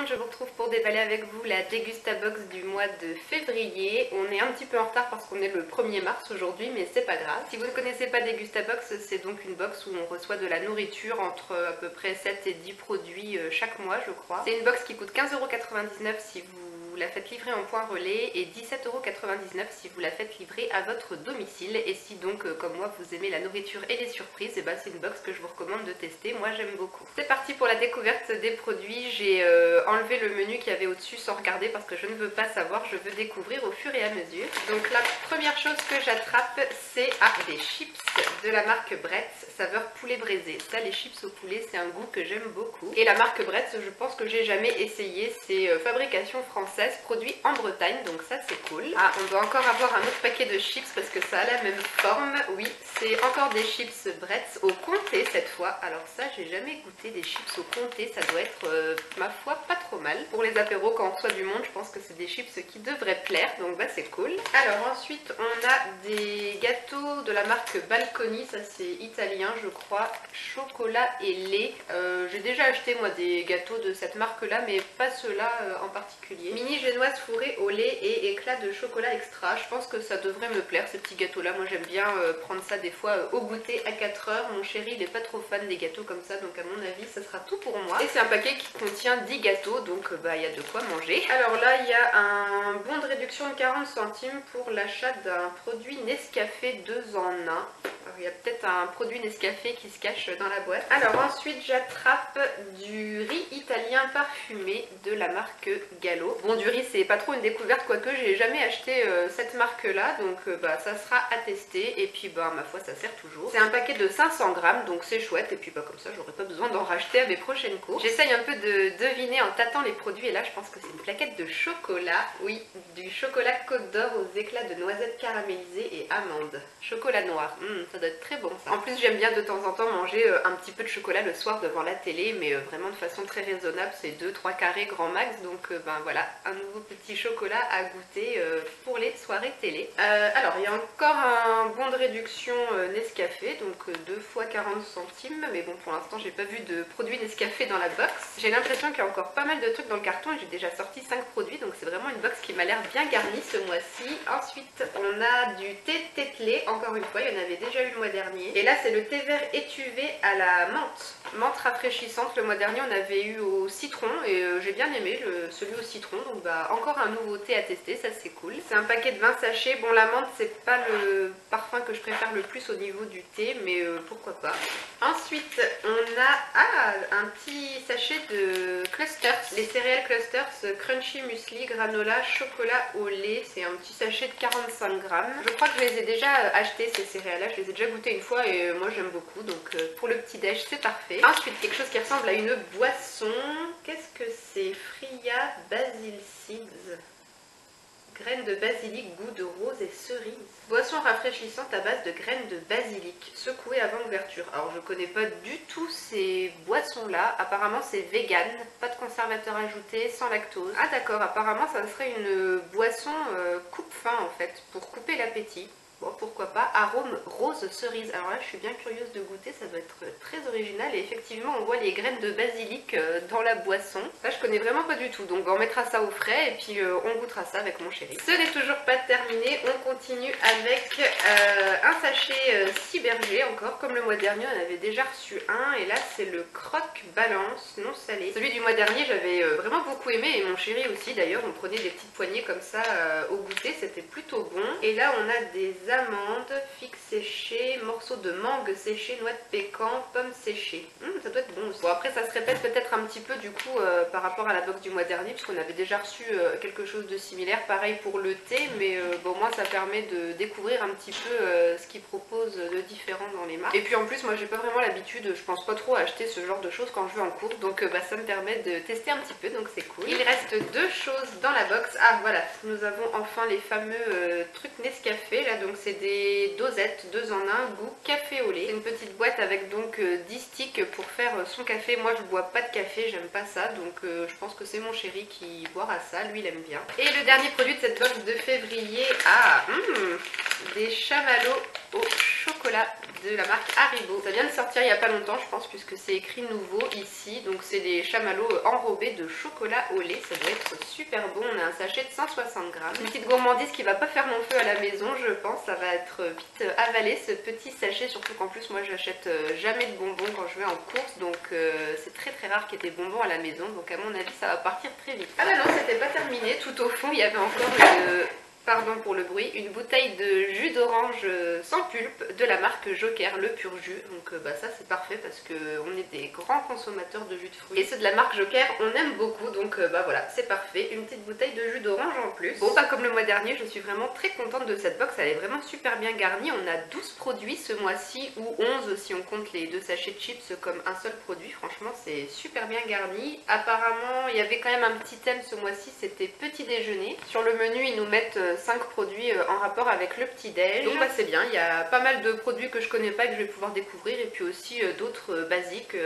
monde, je vous retrouve pour déballer avec vous la Dégustabox du mois de février. On est un petit peu en retard parce qu'on est le 1er mars aujourd'hui, mais c'est pas grave. Si vous ne connaissez pas Dégustabox, c'est donc une box où on reçoit de la nourriture entre à peu près 7 et 10 produits chaque mois, je crois. C'est une box qui coûte 15,99 € si vous la faites livrer en point relais et 17,99 € si vous la faites livrer à votre domicile. Et si donc, comme moi, vous aimez la nourriture et les surprises, et ben c'est une box que je vous recommande de tester. Moi, j'aime beaucoup. C'est parti pour la découverte des produits. J'ai enlevé le menu qu'il y avait au-dessus sans regarder parce que je ne veux pas savoir, je veux découvrir au fur et à mesure. Donc la première chose que j'attrape, c'est des chips de la marque Bretz, saveur poulet braisé. Ça, les chips au poulet, c'est un goût que j'aime beaucoup. Et la marque Bretz, je pense que j'ai jamais essayé. C'est fabrication française, produit en Bretagne, donc ça c'est cool. Ah, on doit encore avoir un autre paquet de chips parce que ça a la même forme. Oui, c'est encore des chips Bretz au comté cette fois. Alors ça, j'ai jamais goûté des chips au comté. Ça doit être, ma foi, pas trop mal. Pour les apéros, quand on reçoit du monde, je pense que c'est des chips qui devraient plaire, donc bah c'est cool. Alors ensuite, on a des gâteaux de la marque Balconi. Ça c'est italien, je crois. Chocolat et lait. J'ai déjà acheté moi des gâteaux de cette marque-là, mais pas ceux-là en particulier. Mini génoise fourrée au lait et éclat de chocolat extra. Je pense que ça devrait me plaire ces petits gâteaux-là. Moi j'aime bien prendre ça des fois au goûter à 4 heures. Mon chéri il est pas trop fan des gâteaux comme ça, donc à mon avis ça sera tout pour moi. Et c'est un paquet qui contient 10 gâteaux, donc bah il y a de quoi manger. Alors là il y a un bon de réduction de 40 centimes pour l'achat d'un produit Nescafé 2 en 1. Il y a peut-être un produit Nescafé qui se cache dans la boîte. Alors ensuite j'attrape du riz italien parfumé de la marque Gallo. Bon, du riz c'est pas trop une découverte, quoique j'ai jamais acheté cette marque là, donc bah ça sera à tester. Et puis bah ma foi ça sert toujours. C'est un paquet de 500 grammes, donc c'est chouette. Et puis bah comme ça j'aurai pas besoin d'en racheter à mes prochaines courses. J'essaye un peu de deviner en tâtant les produits et là je pense que c'est une plaquette de chocolat. Oui, du chocolat Côte d'Or aux éclats de noisettes caramélisées et amandes. Chocolat noir, ça doit être très bon ça. En plus j'aime bien de temps en temps manger un petit peu de chocolat le soir devant la télé, mais vraiment de façon très raisonnable. C'est 2-3 carrés grand max, donc ben voilà, un nouveau petit chocolat à goûter pour les soirées télé. Alors il y a encore un bon de réduction Nescafé, donc 2 fois 40 centimes, mais bon pour l'instant j'ai pas vu de produit Nescafé dans la box. J'ai l'impression qu'il y a encore pas mal de trucs dans le carton et j'ai déjà sorti 5 produits, donc c'est vraiment une box qui m'a l'air bien garnie ce mois-ci. Ensuite on a du thé Tetley, encore une fois il y en avait déjà eu le mois dernier, et là c'est le thé vert étuvé à la menthe rafraîchissante. Le mois dernier on avait eu au citron et j'ai bien aimé celui au citron, donc bah encore un nouveau thé à tester, ça c'est cool. C'est un paquet de 20 sachets. Bon, la menthe c'est pas le parfum que je préfère le plus au niveau du thé, mais pourquoi pas. Ensuite on a un petit sachet de clusters, les céréales clusters crunchy muesli granola chocolat au lait. C'est un petit sachet de 45 grammes. Je crois que je les ai déjà achetés ces céréales là, je les ai déjà goûtés une fois et moi j'aime beaucoup, donc pour le petit déj c'est parfait. Ensuite quelque chose qui ressemble à une boisson. Qu'est-ce que c'est? Fria Basil Seeds. Graines de basilic, goût de rose et cerise. Boisson rafraîchissante à base de graines de basilic, secouées avant ouverture. Alors je connais pas du tout ces boissons là. Apparemment c'est vegan, pas de conservateur ajouté, sans lactose. Ah d'accord, apparemment ça serait une boisson coupe-faim en fait, pour couper l'appétit. Bon, pourquoi pas. Arôme rose cerise. Alors là je suis bien curieuse de goûter, ça doit être très original. Et effectivement on voit les graines de basilic dans la boisson. Ça je connais vraiment pas du tout, donc on mettra ça au frais et puis on goûtera ça avec mon chéri. Ce n'est toujours pas terminé, on continue avec un sachet Ciberger, encore comme le mois dernier on avait déjà reçu un. Et là c'est le croque balance non salé. Celui du mois dernier j'avais vraiment beaucoup aimé et mon chéri aussi d'ailleurs. On prenait des petites poignées comme ça au goûter, c'était plutôt bon. Et là on a des amandes, figues séchées, morceaux de mangue séchées, noix de pécan, pommes séchées. Ça doit être bon aussi. Bon après ça se répète peut-être un petit peu du coup par rapport à la box du mois dernier, puisqu'on avait déjà reçu quelque chose de similaire, pareil pour le thé, mais bon moi ça permet de découvrir un petit peu ce qu'ils proposent de différent dans les marques. Et puis en plus moi j'ai pas vraiment l'habitude, je pense pas trop à acheter ce genre de choses quand je vais en cours, donc bah, ça me permet de tester un petit peu, donc c'est cool. Il reste 2 choses dans la box. Ah voilà, nous avons enfin les fameux trucs Nescafé là, donc c'est des dosettes 2 en 1 goût café au lait. C'est une petite boîte avec donc 10 sticks pour faire son café. Moi je bois pas de café, j'aime pas ça, donc je pense que c'est mon chéri qui boira ça, lui il aime bien. Et le dernier produit de cette box de février, des chamallows au chocolat de la marque Haribo. Ça vient de sortir il n'y a pas longtemps je pense, puisque c'est écrit nouveau ici. Donc c'est des chamallows enrobés de chocolat au lait, ça doit être super bon. On a un sachet de 160 grammes. Une petite gourmandise qui va pas faire long feu à la maison je pense, ça va être vite avalé ce petit sachet, surtout qu'en plus moi j'achète jamais de bonbons quand je vais en course, donc c'est très rare qu'il y ait des bonbons à la maison, donc à mon avis ça va partir très vite. Ah bah non, c'était pas terminé, tout au fond il y avait encore pardon pour le bruit, une bouteille de jus d'orange sans pulpe de la marque Joker, le pur jus. Donc bah ça c'est parfait parce qu'on est des grands consommateurs de jus de fruits. Et ceux de la marque Joker on aime beaucoup, donc bah voilà, c'est parfait. Une petite bouteille de jus d'orange en plus. Bon, pas comme le mois dernier, je suis vraiment très contente de cette box, elle est vraiment super bien garnie. On a 12 produits ce mois-ci, ou 11 si on compte les 2 sachets de chips comme un seul produit. Franchement c'est super bien garni. Apparemment il y avait quand même un petit thème ce mois-ci, c'était petit déjeuner. Sur le menu ils nous mettent 5 produits en rapport avec le petit déj. Donc bah c'est bien, il y a pas mal de produits que je connais pas et que je vais pouvoir découvrir, et puis aussi d'autres basiques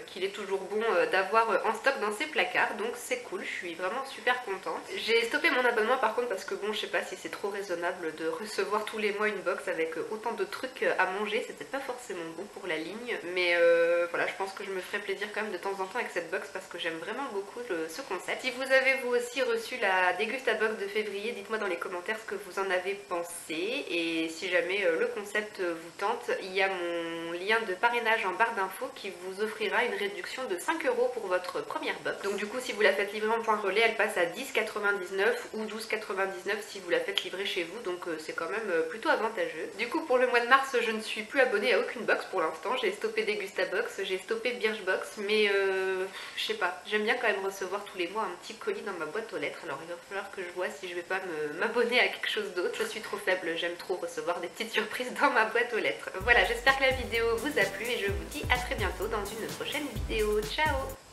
qu'il est toujours bon d'avoir en stock dans ces placards, donc c'est cool, je suis vraiment super contente. J'ai stoppé mon abonnement par contre parce que bon, je sais pas si c'est trop raisonnable de recevoir tous les mois une box avec autant de trucs à manger, c'était pas forcément bon pour la ligne, mais voilà, je pense que je me ferai plaisir quand même de temps en temps avec cette box parce que j'aime vraiment beaucoup ce concept. Si vous avez vous aussi reçu la Dégustabox de février, dites-moi dans les commentaires ce que vous en avez pensé, et si jamais le concept vous tente, il y a mon lien de parrainage en barre d'infos qui vous offrira une réduction de 5 € pour votre première box. Donc du coup si vous la faites livrer en point relais, elle passe à 10,99 ou 12,99 si vous la faites livrer chez vous, donc c'est quand même plutôt avantageux. Du coup pour le mois de mars je ne suis plus abonnée à aucune box pour l'instant, j'ai stoppé Dégustabox, j'ai stoppé Birchbox, mais je sais pas, j'aime bien quand même recevoir tous les mois un petit colis dans ma boîte aux lettres, alors il va falloir que je vois si je vais pas m'abonner à quelque chose d'autre. Je suis trop faible, j'aime trop recevoir des petites surprises dans ma boîte aux lettres. Voilà, j'espère que la vidéo vous a plu et je vous dis à très bientôt dans une prochaine vidéo. Ciao!